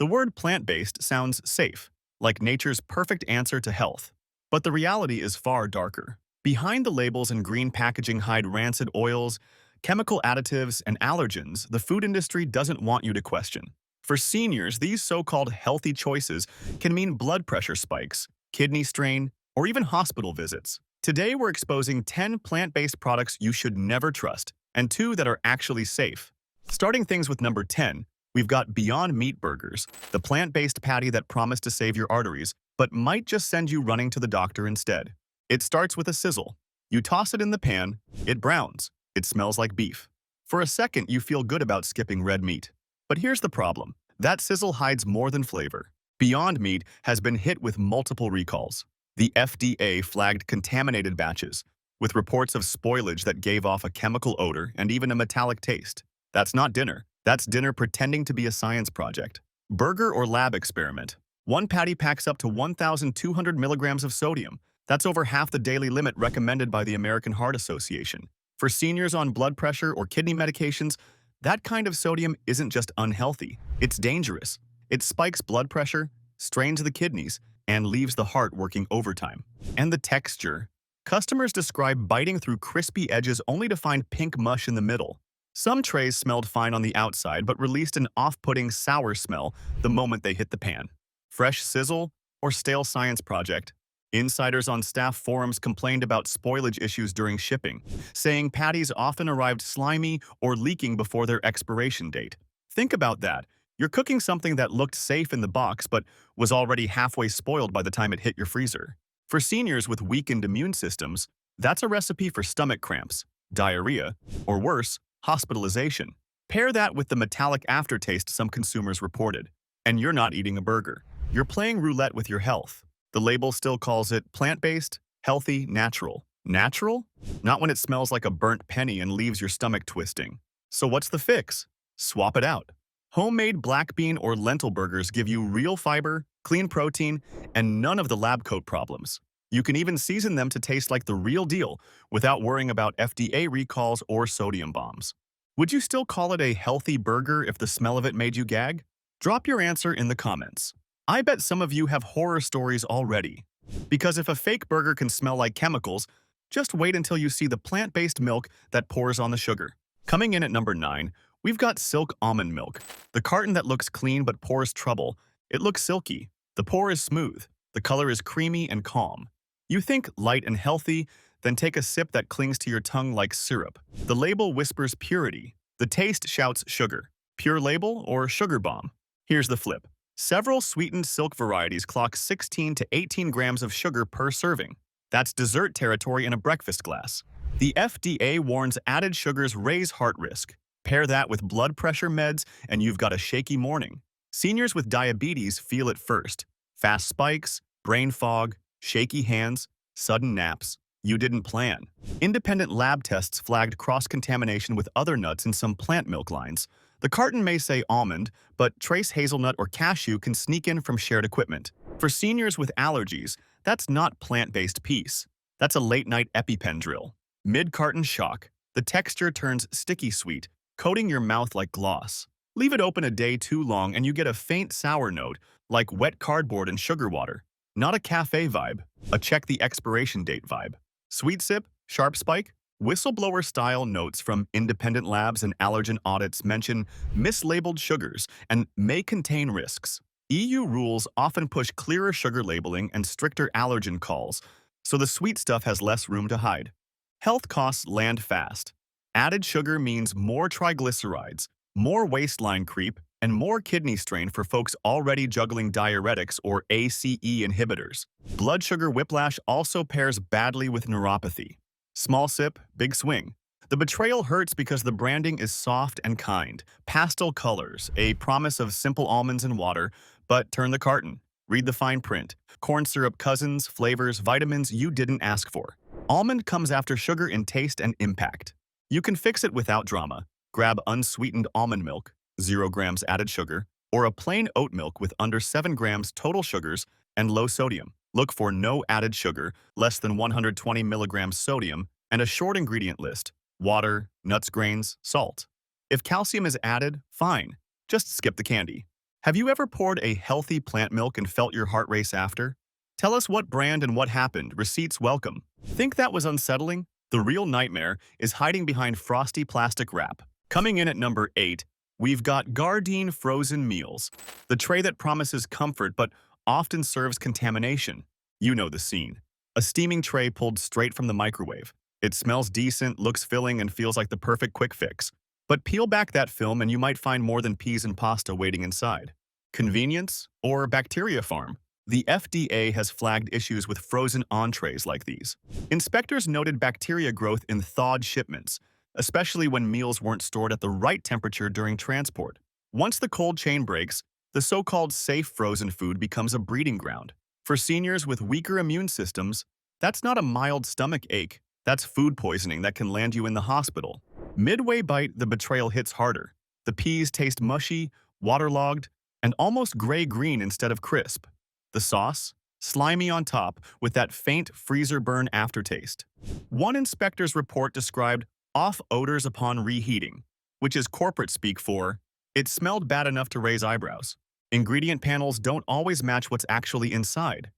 The word plant-based sounds safe, like nature's perfect answer to health. But the reality is far darker. Behind the labels and green packaging hide rancid oils, chemical additives, and allergens the food industry doesn't want you to question. For seniors, these so-called healthy choices can mean blood pressure spikes, kidney strain, or even hospital visits. Today, we're exposing 10 plant-based products you should never trust, and 2 that are actually safe. Starting things with number 10, we've got Beyond Meat Burgers, the plant-based patty that promised to save your arteries, but might just send you running to the doctor instead. It starts with a sizzle. You toss it in the pan, it browns, it smells like beef. For a second, you feel good about skipping red meat. But here's the problem. That sizzle hides more than flavor. Beyond Meat has been hit with multiple recalls. The FDA flagged contaminated batches, with reports of spoilage that gave off a chemical odor and even a metallic taste. That's not dinner. That's dinner pretending to be a science project. Burger or lab experiment. One patty packs up to 1,200 milligrams of sodium. That's over half the daily limit recommended by the American Heart Association. For seniors on blood pressure or kidney medications, that kind of sodium isn't just unhealthy, it's dangerous. It spikes blood pressure, strains the kidneys, and leaves the heart working overtime. And the texture. Customers describe biting through crispy edges only to find pink mush in the middle. Some trays smelled fine on the outside but released an off-putting sour smell the moment they hit the pan. Fresh sizzle or stale science project. Insiders on staff forums complained about spoilage issues during shipping, saying patties often arrived slimy or leaking before their expiration date. Think about that. You're cooking something that looked safe in the box but was already halfway spoiled by the time it hit your freezer. For seniors with weakened immune systems, that's a recipe for stomach cramps, diarrhea, or worse, hospitalization. Pair that with the metallic aftertaste some consumers reported, and you're not eating a burger. You're playing roulette with your health. The label still calls it plant-based, healthy, natural. Natural? Not when it smells like a burnt penny and leaves your stomach twisting. So what's the fix? Swap it out. Homemade black bean or lentil burgers give you real fiber, clean protein, and none of the lab coat problems. You can even season them to taste like the real deal without worrying about FDA recalls or sodium bombs. Would you still call it a healthy burger if the smell of it made you gag? Drop your answer in the comments. I bet some of you have horror stories already. Because if a fake burger can smell like chemicals, just wait until you see the plant-based milk that pours on the sugar. Coming in at number 9, we've got Silk Almond Milk. The carton that looks clean but pours trouble. It looks silky. The pour is smooth. The color is creamy and calm. You think light and healthy, then take a sip that clings to your tongue like syrup. The label whispers purity. The taste shouts sugar. Pure label or sugar bomb? Here's the flip. Several sweetened silk varieties clock 16 to 18 grams of sugar per serving. That's dessert territory in a breakfast glass. The FDA warns added sugars raise heart risk. Pair that with blood pressure meds and you've got a shaky morning. Seniors with diabetes feel it first. Fast spikes, brain fog, shaky hands, sudden naps. You didn't plan. Independent lab tests flagged cross-contamination with other nuts in some plant milk lines. The carton may say almond, but trace hazelnut or cashew can sneak in from shared equipment. For seniors with allergies, that's not plant-based peace. That's a late-night EpiPen drill. Mid-carton shock. The texture turns sticky sweet, coating your mouth like gloss. Leave it open a day too long and you get a faint sour note, like wet cardboard and sugar water. Not a cafe vibe, a check the expiration date vibe. Sweet sip, sharp spike. Whistleblower-style notes from independent labs and allergen audits mention mislabeled sugars and may contain risks. EU rules often push clearer sugar labeling and stricter allergen calls, so the sweet stuff has less room to hide. Health costs land fast. Added sugar means more triglycerides, more waistline creep, and more kidney strain for folks already juggling diuretics or ACE inhibitors. Blood sugar whiplash also pairs badly with neuropathy. Small sip, big swing. The betrayal hurts because the branding is soft and kind. Pastel colors, a promise of simple almonds and water, but turn the carton. Read the fine print. Corn syrup cousins, flavors, vitamins you didn't ask for. Almond comes after sugar in taste and impact. You can fix it without drama. Grab unsweetened almond milk, 0 grams added sugar, or a plain oat milk with under 7 grams total sugars and low sodium. Look for no added sugar, less than 120 milligrams sodium, and a short ingredient list: water, nuts grains, salt. If calcium is added, fine. Just skip the candy. Have you ever poured a healthy plant milk and felt your heart race after? Tell us what brand and what happened. Receipts welcome. Think that was unsettling? The real nightmare is hiding behind frosty plastic wrap. Coming in at number 8, we've got Gardein frozen meals, the tray that promises comfort but often serves contamination. You know the scene. A steaming tray pulled straight from the microwave. It smells decent, looks filling, and feels like the perfect quick fix. But peel back that film and you might find more than peas and pasta waiting inside. Convenience or bacteria farm? The FDA has flagged issues with frozen entrees like these. Inspectors noted bacteria growth in thawed shipments, especially when meals weren't stored at the right temperature during transport. Once the cold chain breaks, the so-called safe frozen food becomes a breeding ground. For seniors with weaker immune systems, that's not a mild stomach ache. That's food poisoning that can land you in the hospital. Midway bite, the betrayal hits harder. The peas taste mushy, waterlogged, and almost gray-green instead of crisp. The sauce? Slimy on top, with that faint freezer burn aftertaste. One inspector's report described off odors upon reheating, which is corporate speak for, it smelled bad enough to raise eyebrows. Ingredient panels don't always match what's actually inside.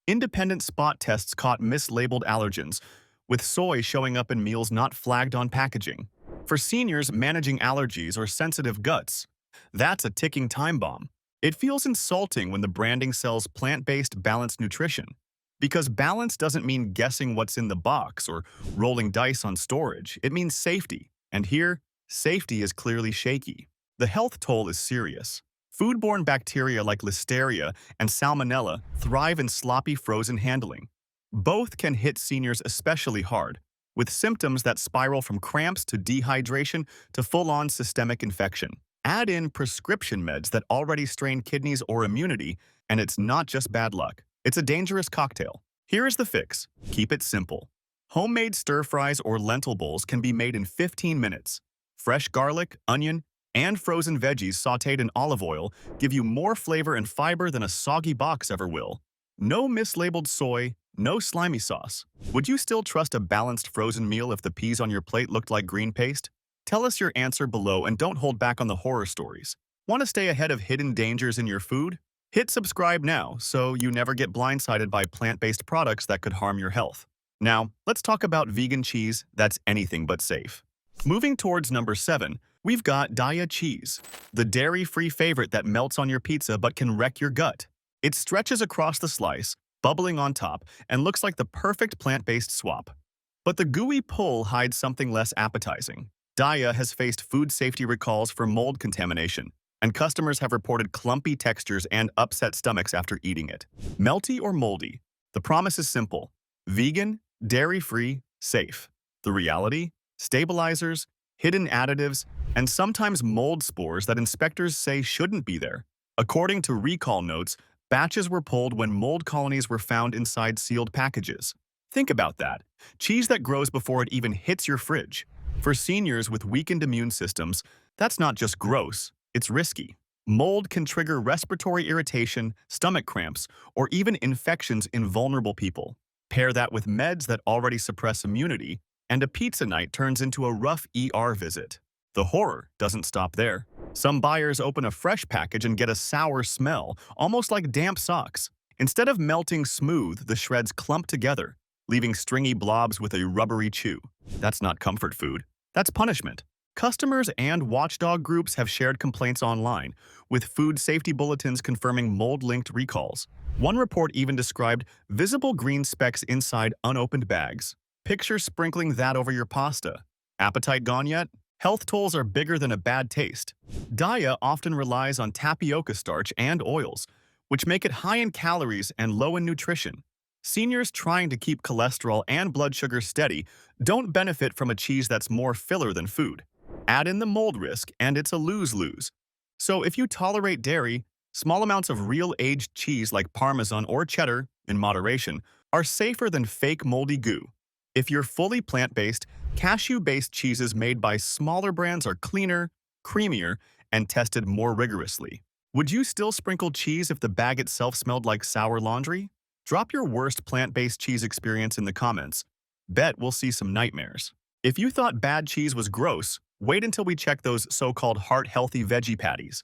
Independent spot tests caught mislabeled allergens, with soy showing up in meals not flagged on packaging. For seniors managing allergies or sensitive guts, that's a ticking time bomb. It feels insulting when the branding sells plant-based balanced nutrition, because balance doesn't mean guessing what's in the box or rolling dice on storage. It means safety, and here, safety is clearly shaky. The health toll is serious. Foodborne bacteria like Listeria and Salmonella thrive in sloppy frozen handling. Both can hit seniors especially hard, with symptoms that spiral from cramps to dehydration to full-on systemic infection. Add in prescription meds that already strain kidneys or immunity, and it's not just bad luck. It's a dangerous cocktail. Here is the fix. Keep it simple. Homemade stir-fries or lentil bowls can be made in 15 minutes. Fresh garlic, onion, and frozen veggies sautéed in olive oil give you more flavor and fiber than a soggy box ever will. No mislabeled soy, no slimy sauce. Would you still trust a balanced frozen meal if the peas on your plate looked like green paste? Tell us your answer below and don't hold back on the horror stories. Want to stay ahead of hidden dangers in your food? Hit subscribe now so you never get blindsided by plant-based products that could harm your health. Now, let's talk about vegan cheese that's anything but safe. Moving towards number 7, we've got Daiya cheese, the dairy-free favorite that melts on your pizza but can wreck your gut. It stretches across the slice, bubbling on top, and looks like the perfect plant-based swap. But the gooey pull hides something less appetizing. Daiya has faced food safety recalls for mold contamination, and customers have reported clumpy textures and upset stomachs after eating it. Melty or moldy? The promise is simple. Vegan, dairy-free, safe. The reality? Stabilizers, hidden additives, and sometimes mold spores that inspectors say shouldn't be there. According to recall notes, batches were pulled when mold colonies were found inside sealed packages. Think about that. Cheese that grows before it even hits your fridge. For seniors with weakened immune systems, that's not just gross, it's risky. Mold can trigger respiratory irritation, stomach cramps, or even infections in vulnerable people. Pair that with meds that already suppress immunity, and a pizza night turns into a rough ER visit. The horror doesn't stop there. Some buyers open a fresh package and get a sour smell, almost like damp socks. Instead of melting smooth, the shreds clump together, leaving stringy blobs with a rubbery chew. That's not comfort food. That's punishment. Customers and watchdog groups have shared complaints online, with food safety bulletins confirming mold-linked recalls. One report even described visible green specks inside unopened bags. Picture sprinkling that over your pasta. Appetite gone yet? Health tolls are bigger than a bad taste. Daiya often relies on tapioca starch and oils, which make it high in calories and low in nutrition. Seniors trying to keep cholesterol and blood sugar steady don't benefit from a cheese that's more filler than food. Add in the mold risk, and it's a lose-lose. So if you tolerate dairy, small amounts of real aged cheese like Parmesan or cheddar, in moderation, are safer than fake moldy goo. If you're fully plant-based, cashew-based cheeses made by smaller brands are cleaner, creamier, and tested more rigorously. Would you still sprinkle cheese if the bag itself smelled like sour laundry? Drop your worst plant-based cheese experience in the comments. Bet we'll see some nightmares. If you thought bad cheese was gross, wait until we check those so-called heart-healthy veggie patties.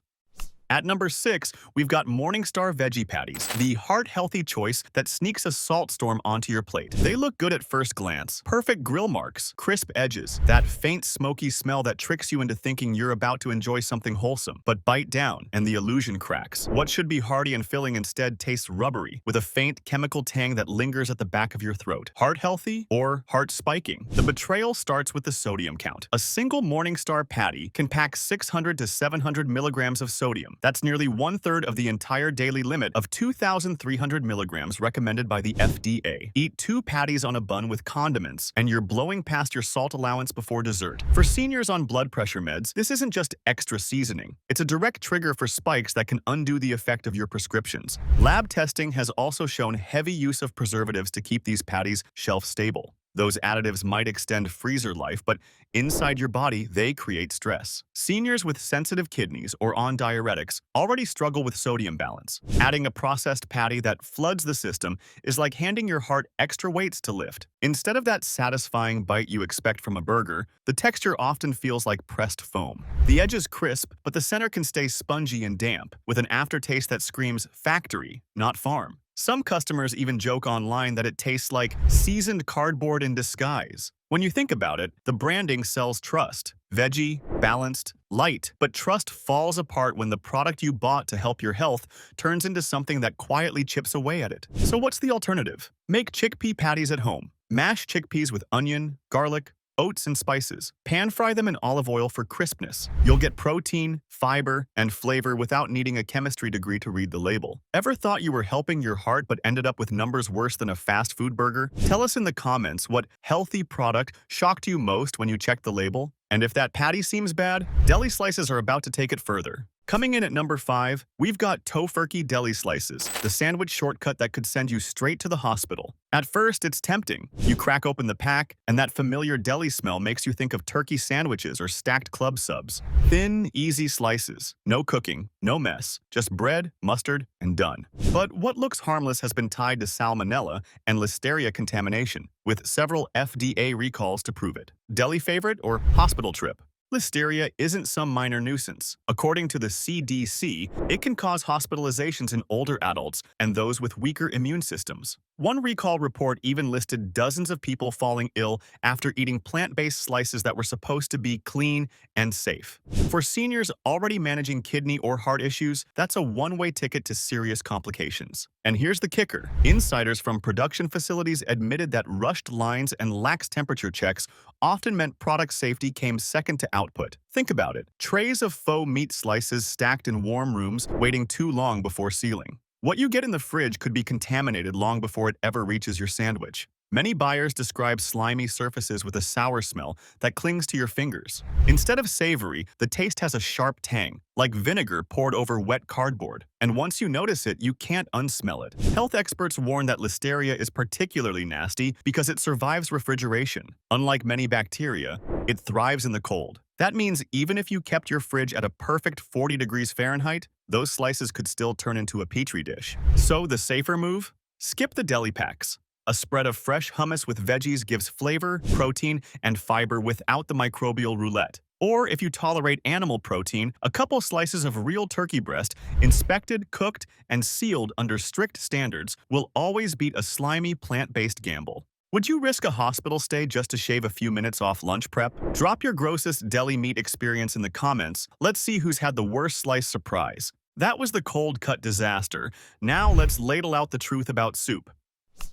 At number 6, we've got Morningstar Veggie Patties, the heart-healthy choice that sneaks a salt storm onto your plate. They look good at first glance. Perfect grill marks, crisp edges, that faint smoky smell that tricks you into thinking you're about to enjoy something wholesome. But bite down, and the illusion cracks. What should be hearty and filling instead tastes rubbery, with a faint chemical tang that lingers at the back of your throat. Heart-healthy or heart-spiking? The betrayal starts with the sodium count. A single Morningstar patty can pack 600 to 700 milligrams of sodium. That's nearly one-third of the entire daily limit of 2,300 milligrams recommended by the FDA. Eat 2 patties on a bun with condiments, and you're blowing past your salt allowance before dessert. For seniors on blood pressure meds, this isn't just extra seasoning. It's a direct trigger for spikes that can undo the effect of your prescriptions. Lab testing has also shown heavy use of preservatives to keep these patties shelf-stable. Those additives might extend freezer life, but inside your body, they create stress. Seniors with sensitive kidneys or on diuretics already struggle with sodium balance. Adding a processed patty that floods the system is like handing your heart extra weights to lift. Instead of that satisfying bite you expect from a burger, the texture often feels like pressed foam. The edge is crisp, but the center can stay spongy and damp, with an aftertaste that screams factory, not farm. Some customers even joke online that it tastes like seasoned cardboard in disguise. When you think about it, the branding sells trust. Veggie, balanced, light. But trust falls apart when the product you bought to help your health turns into something that quietly chips away at it. So what's the alternative? Make chickpea patties at home. Mash chickpeas with onion, garlic, oats, and spices. Pan-fry them in olive oil for crispness. You'll get protein, fiber, and flavor without needing a chemistry degree to read the label. Ever thought you were helping your heart but ended up with numbers worse than a fast food burger? Tell us in the comments what healthy product shocked you most when you checked the label. And if that patty seems bad, deli slices are about to take it further. Coming in at number 5, we've got Tofurky deli slices, the sandwich shortcut that could send you straight to the hospital. At first, it's tempting. You crack open the pack, and that familiar deli smell makes you think of turkey sandwiches or stacked club subs. Thin, easy slices. No cooking, no mess, just bread, mustard, and done. But what looks harmless has been tied to salmonella and listeria contamination, with several FDA recalls to prove it. Deli favorite or hospital trip? Listeria isn't some minor nuisance. According to the CDC, it can cause hospitalizations in older adults and those with weaker immune systems. One recall report even listed dozens of people falling ill after eating plant-based slices that were supposed to be clean and safe. For seniors already managing kidney or heart issues, that's a one-way ticket to serious complications. And here's the kicker. Insiders from production facilities admitted that rushed lines and lax temperature checks often meant product safety came second to output. Think about it. Trays of faux meat slices stacked in warm rooms waiting too long before sealing. What you get in the fridge could be contaminated long before it ever reaches your sandwich. Many buyers describe slimy surfaces with a sour smell that clings to your fingers. Instead of savory, the taste has a sharp tang, like vinegar poured over wet cardboard. And once you notice it, you can't unsmell it. Health experts warn that listeria is particularly nasty because it survives refrigeration. Unlike many bacteria, it thrives in the cold. That means even if you kept your fridge at a perfect 40 degrees Fahrenheit, those slices could still turn into a petri dish. So the safer move? Skip the deli packs. A spread of fresh hummus with veggies gives flavor, protein, and fiber without the microbial roulette. Or if you tolerate animal protein, a couple slices of real turkey breast, inspected, cooked, and sealed under strict standards, will always beat a slimy plant-based gamble. Would you risk a hospital stay just to shave a few minutes off lunch prep? Drop your grossest deli meat experience in the comments. Let's see who's had the worst slice surprise. That was the cold cut disaster. Now let's ladle out the truth about soup.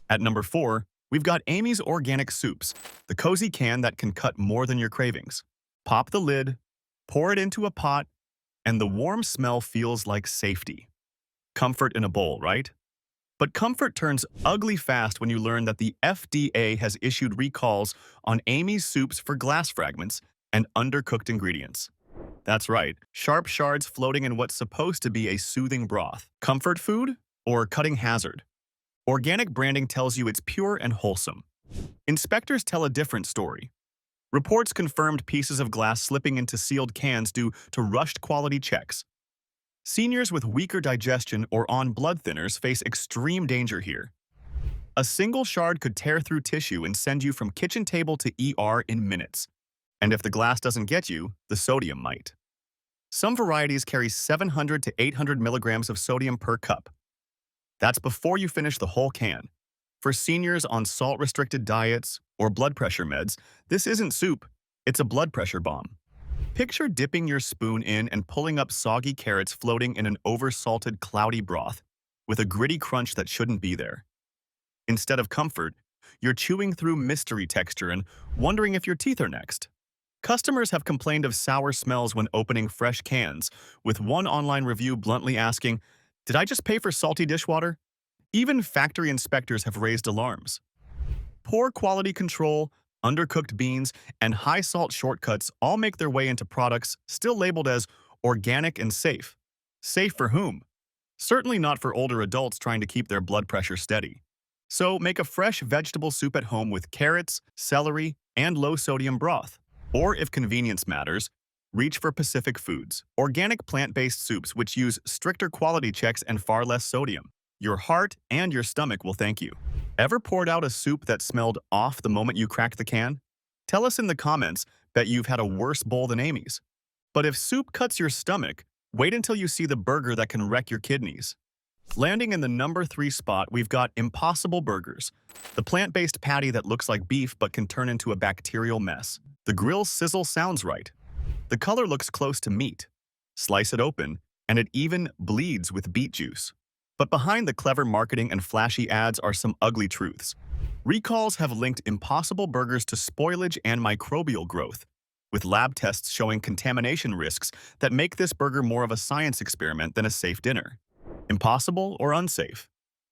At number 4, we've got Amy's Organic Soups, the cozy can that can cut more than your cravings. Pop the lid, pour it into a pot, and the warm smell feels like safety. Comfort in a bowl, right? But comfort turns ugly fast when you learn that the FDA has issued recalls on Amy's soups for glass fragments and undercooked ingredients. That's right, sharp shards floating in what's supposed to be a soothing broth. Comfort food or cutting hazard? Organic branding tells you it's pure and wholesome. Inspectors tell a different story. Reports confirmed pieces of glass slipping into sealed cans due to rushed quality checks. Seniors with weaker digestion or on blood thinners face extreme danger here. A single shard could tear through tissue and send you from kitchen table to ER in minutes. And if the glass doesn't get you, the sodium might. Some varieties carry 700 to 800 milligrams of sodium per cup. That's before you finish the whole can. For seniors on salt-restricted diets or blood pressure meds, this isn't soup, it's a blood pressure bomb. Picture dipping your spoon in and pulling up soggy carrots floating in an over-salted, cloudy broth with a gritty crunch that shouldn't be there. Instead of comfort, you're chewing through mystery texture and wondering if your teeth are next. Customers have complained of sour smells when opening fresh cans, with one online review bluntly asking, "Did I just pay for salty dishwater?" Even factory inspectors have raised alarms. Poor quality control, undercooked beans, and high-salt shortcuts all make their way into products still labeled as organic and safe. Safe for whom? Certainly not for older adults trying to keep their blood pressure steady. So make a fresh vegetable soup at home with carrots, celery, and low-sodium broth. Or if convenience matters, reach for Pacific Foods, organic plant-based soups which use stricter quality checks and far less sodium. Your heart and your stomach will thank you. Ever poured out a soup that smelled off the moment you cracked the can? Tell us in the comments that you've had a worse bowl than Amy's. But if soup cuts your stomach, wait until you see the burger that can wreck your kidneys. Landing in the number 3 spot, we've got Impossible Burgers, the plant-based patty that looks like beef but can turn into a bacterial mess. The grill sizzle sounds right. The color looks close to meat. Slice it open, and it even bleeds with beet juice. But behind the clever marketing and flashy ads are some ugly truths. Recalls have linked Impossible Burgers to spoilage and microbial growth, with lab tests showing contamination risks that make this burger more of a science experiment than a safe dinner. Impossible or unsafe?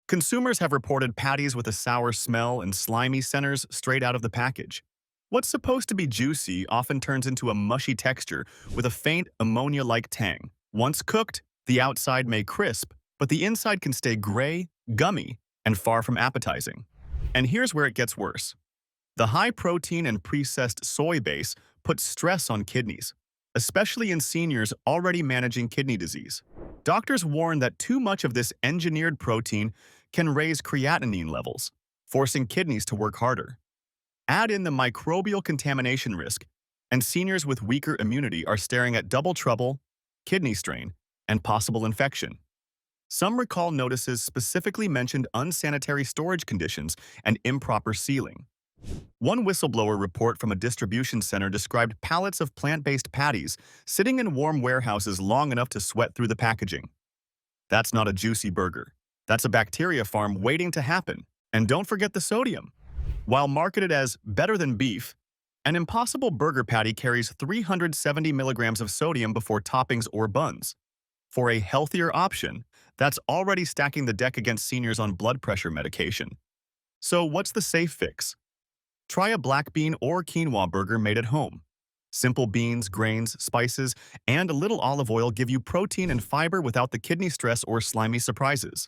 Consumers have reported patties with a sour smell and slimy centers straight out of the package. What's supposed to be juicy often turns into a mushy texture with a faint ammonia-like tang. Once cooked, the outside may crisp, but the inside can stay gray, gummy, and far from appetizing. And here's where it gets worse. The high protein and processed soy base puts stress on kidneys, especially in seniors already managing kidney disease. Doctors warn that too much of this engineered protein can raise creatinine levels, forcing kidneys to work harder. Add in the microbial contamination risk, and seniors with weaker immunity are staring at double trouble, kidney strain, and possible infection. Some recall notices specifically mentioned unsanitary storage conditions and improper sealing. One whistleblower report from a distribution center described pallets of plant-based patties sitting in warm warehouses long enough to sweat through the packaging. That's not a juicy burger. That's a bacteria farm waiting to happen. And don't forget the sodium. While marketed as better than beef, an Impossible Burger patty carries 370 milligrams of sodium before toppings or buns. For a healthier option, that's already stacking the deck against seniors on blood pressure medication. So what's the safe fix? Try a black bean or quinoa burger made at home. Simple beans, grains, spices, and a little olive oil give you protein and fiber without the kidney stress or slimy surprises.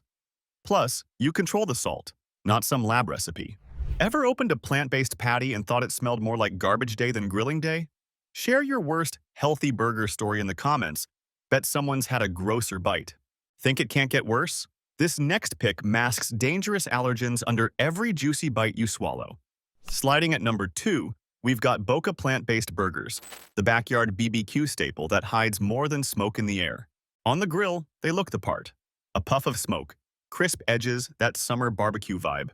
Plus, you control the salt, not some lab recipe. Ever opened a plant-based patty and thought it smelled more like garbage day than grilling day? Share your worst healthy burger story in the comments. Bet someone's had a grosser bite. Think it can't get worse? This next pick masks dangerous allergens under every juicy bite you swallow. Sliding at number 2, we've got Boca plant-based burgers, the backyard BBQ staple that hides more than smoke in the air. On the grill, they look the part. A puff of smoke, crisp edges, that summer barbecue vibe.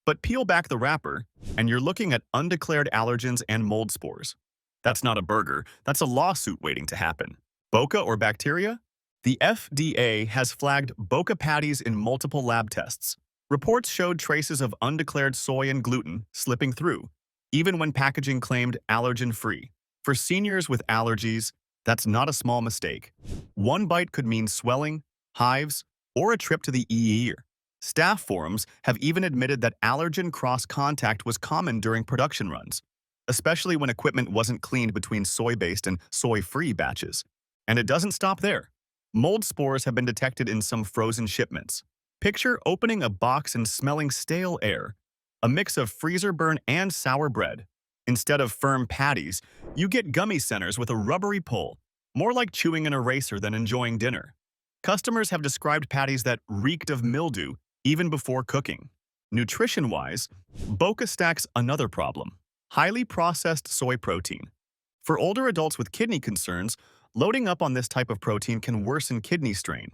But peel back the wrapper, and you're looking at undeclared allergens and mold spores. That's not a burger, that's a lawsuit waiting to happen. Boca or bacteria? The FDA has flagged Boca patties in multiple lab tests. Reports showed traces of undeclared soy and gluten slipping through, even when packaging claimed allergen-free. For seniors with allergies, that's not a small mistake. One bite could mean swelling, hives, or a trip to the ER. Staff forums have even admitted that allergen cross-contact was common during production runs, especially when equipment wasn't cleaned between soy-based and soy-free batches. And it doesn't stop there. Mold spores have been detected in some frozen shipments. Picture opening a box and smelling stale air, a mix of freezer burn and sour bread. Instead of firm patties, you get gummy centers with a rubbery pull, more like chewing an eraser than enjoying dinner. Customers have described patties that reeked of mildew even before cooking. Nutrition-wise, Boca stacks another problem: highly processed soy protein. For older adults with kidney concerns, Loading up on this type of protein can worsen kidney strain.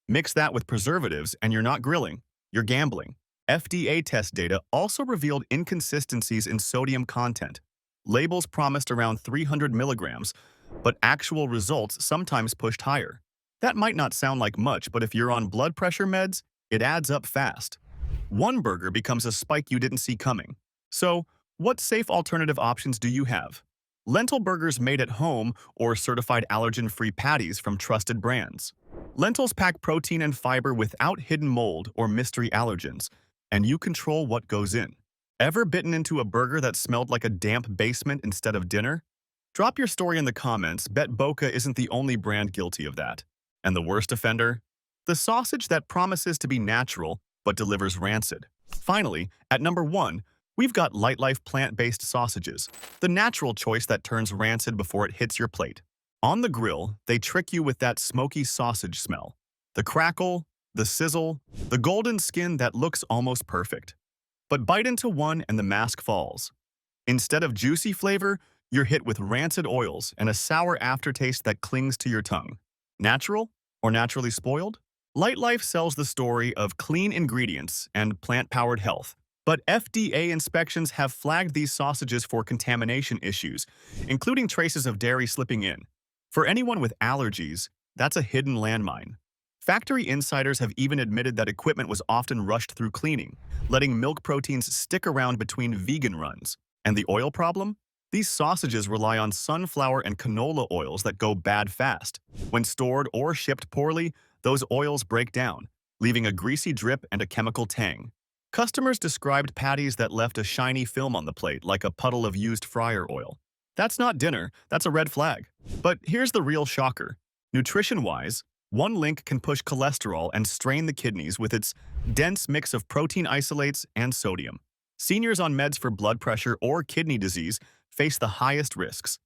Mix that with preservatives and you're not grilling, you're gambling. FDA test data also revealed inconsistencies in sodium content. Labels promised around 300 milligrams, but actual results sometimes pushed higher. That might not sound like much, but if you're on blood pressure meds, it adds up fast. One burger becomes a spike you didn't see coming. So, what safe alternative options do you have? Lentil burgers made at home or certified allergen-free patties from trusted brands. Lentils pack protein and fiber without hidden mold or mystery allergens, and you control what goes in. Ever bitten into a burger that smelled like a damp basement instead of dinner? Drop your story in the comments. Bet Boca isn't the only brand guilty of that. And the worst offender? The sausage that promises to be natural but delivers rancid. Finally, at number 1, we've got Lightlife plant-based sausages, the natural choice that turns rancid before it hits your plate. On the grill, they trick you with that smoky sausage smell. The crackle, the sizzle, the golden skin that looks almost perfect. But bite into one and the mask falls. Instead of juicy flavor, you're hit with rancid oils and a sour aftertaste that clings to your tongue. Natural or naturally spoiled? Lightlife sells the story of clean ingredients and plant-powered health, but FDA inspections have flagged these sausages for contamination issues, including traces of dairy slipping in. For anyone with allergies, that's a hidden landmine. Factory insiders have even admitted that equipment was often rushed through cleaning, letting milk proteins stick around between vegan runs. And the oil problem? These sausages rely on sunflower and canola oils that go bad fast. When stored or shipped poorly, those oils break down, leaving a greasy drip and a chemical tang. Customers described patties that left a shiny film on the plate like a puddle of used fryer oil. That's not dinner, that's a red flag. But here's the real shocker. Nutrition-wise, one link can push cholesterol and strain the kidneys with its dense mix of protein isolates and sodium. Seniors on meds for blood pressure or kidney disease face the highest risks.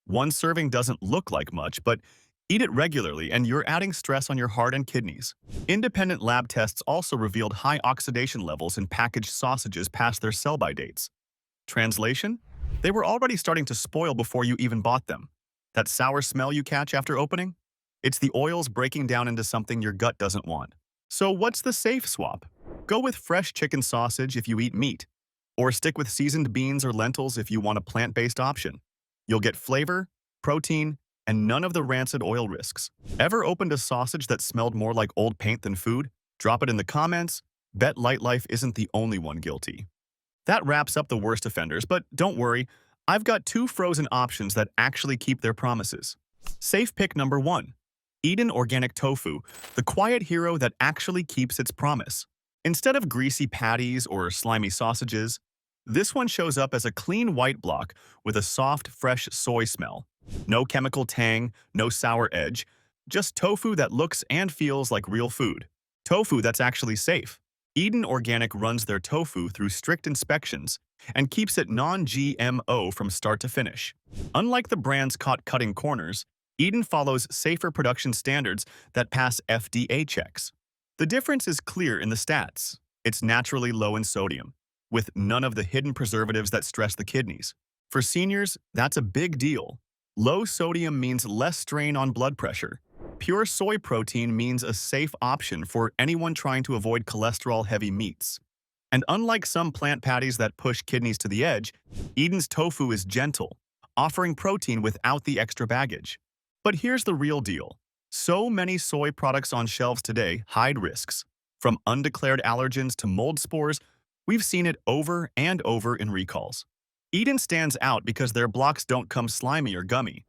One serving doesn't look like much, but eat it regularly and you're adding stress on your heart and kidneys. Independent lab tests also revealed high oxidation levels in packaged sausages past their sell-by dates. Translation? They were already starting to spoil before you even bought them. That sour smell you catch after opening? It's the oils breaking down into something your gut doesn't want. So what's the safe swap? Go with fresh chicken sausage if you eat meat, or stick with seasoned beans or lentils if you want a plant-based option. You'll get flavor, protein, and none of the rancid oil risks. Ever opened a sausage that smelled more like old paint than food? Drop it in the comments. Bet Lightlife isn't the only one guilty. That wraps up the worst offenders, but don't worry, I've got 2 frozen options that actually keep their promises. Safe pick number 1. Gardein organic tofu, the quiet hero that actually keeps its promise. Instead of greasy patties or slimy sausages, this one shows up as a clean white block with a soft, fresh soy smell. No chemical tang, no sour edge, just tofu that looks and feels like real food. Tofu that's actually safe. Gardein Organic runs their tofu through strict inspections and keeps it non-GMO from start to finish. Unlike the brands caught cutting corners, Gardein follows safer production standards that pass FDA checks. The difference is clear in the stats. It's naturally low in sodium, with none of the hidden preservatives that stress the kidneys. For seniors, that's a big deal. Low sodium means less strain on blood pressure. Pure soy protein means a safe option for anyone trying to avoid cholesterol-heavy meats. And unlike some plant patties that push kidneys to the edge, Garden's tofu is gentle, offering protein without the extra baggage. But here's the real deal. So many soy products on shelves today hide risks. From undeclared allergens to mold spores, we've seen it over and over in recalls. Gardein stands out because their blocks don't come slimy or gummy.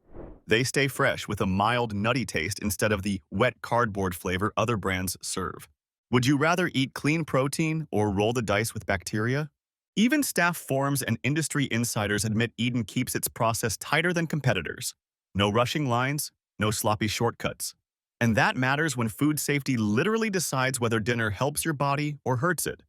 They stay fresh with a mild, nutty taste instead of the wet cardboard flavor other brands serve. Would you rather eat clean protein or roll the dice with bacteria? Even staff forums and industry insiders admit Gardein keeps its process tighter than competitors. No rushing lines, no sloppy shortcuts. And that matters when food safety literally decides whether dinner helps your body or hurts it.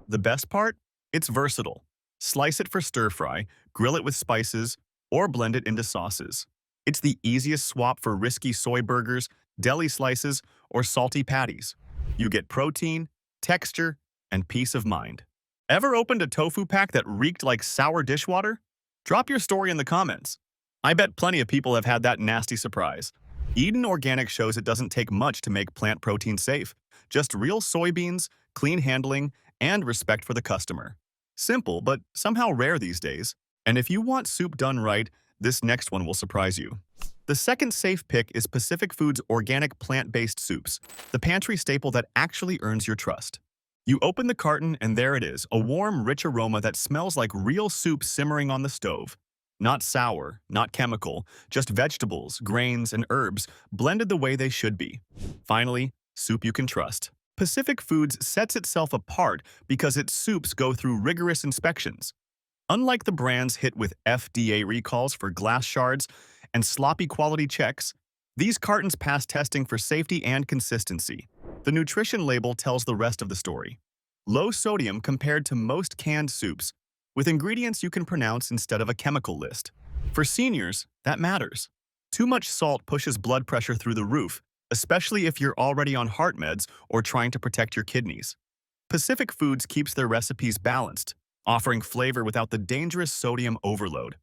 The best part? It's versatile. Slice it for stir-fry, grill it with spices, or blend it into sauces. It's the easiest swap for risky soy burgers, deli slices, or salty patties. You get protein, texture, and peace of mind. Ever opened a tofu pack that reeked like sour dishwater? Drop your story in the comments. I bet plenty of people have had that nasty surprise. Eden Organic shows it doesn't take much to make plant protein safe. Just real soybeans, clean handling, and respect for the customer. Simple, but somehow rare these days. And if you want soup done right, this next one will surprise you. The second safe pick is Pacific Foods' organic plant-based soups, the pantry staple that actually earns your trust. You open the carton and there it is, a warm, rich aroma that smells like real soup simmering on the stove. Not sour, not chemical, just vegetables, grains, and herbs blended the way they should be. Finally, soup you can trust. Pacific Foods sets itself apart because its soups go through rigorous inspections. Unlike the brands hit with FDA recalls for glass shards and sloppy quality checks, these cartons pass testing for safety and consistency. The nutrition label tells the rest of the story. Low sodium compared to most canned soups, with ingredients you can pronounce instead of a chemical list. For seniors, that matters. Too much salt pushes blood pressure through the roof, especially if you're already on heart meds or trying to protect your kidneys. Pacific Foods keeps their recipes balanced, offering flavor without the dangerous sodium overload.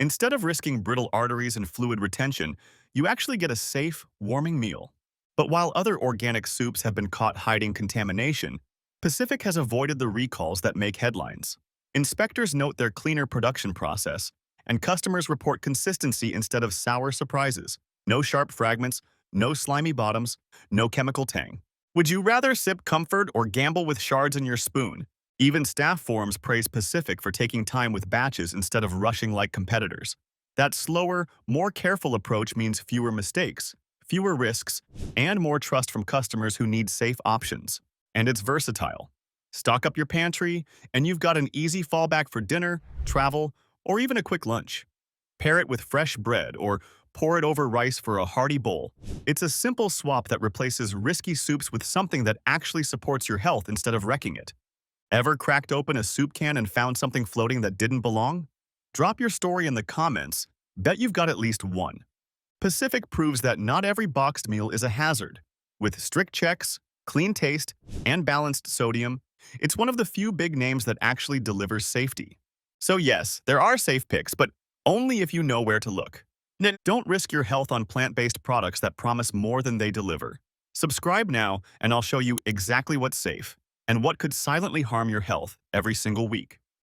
Instead of risking brittle arteries and fluid retention, you actually get a safe, warming meal. But while other organic soups have been caught hiding contamination, Pacific has avoided the recalls that make headlines. Inspectors note their cleaner production process, and customers report consistency instead of sour surprises. No sharp fragments, no slimy bottoms, no chemical tang. Would you rather sip comfort or gamble with shards in your spoon? Even staff forums praise Pacific for taking time with batches instead of rushing like competitors. That slower, more careful approach means fewer mistakes, fewer risks, and more trust from customers who need safe options. And it's versatile. Stock up your pantry, and you've got an easy fallback for dinner, travel, or even a quick lunch. Pair it with fresh bread or pour it over rice for a hearty bowl. It's a simple swap that replaces risky soups with something that actually supports your health instead of wrecking it. Ever cracked open a soup can and found something floating that didn't belong? Drop your story in the comments. Bet you've got at least one. Pacific proves that not every boxed meal is a hazard. With strict checks, clean taste, and balanced sodium, it's one of the few big names that actually delivers safety. So yes, there are safe picks, but only if you know where to look. Don't risk your health on plant-based products that promise more than they deliver. Subscribe now, and I'll show you exactly what's safe and what could silently harm your health every single week.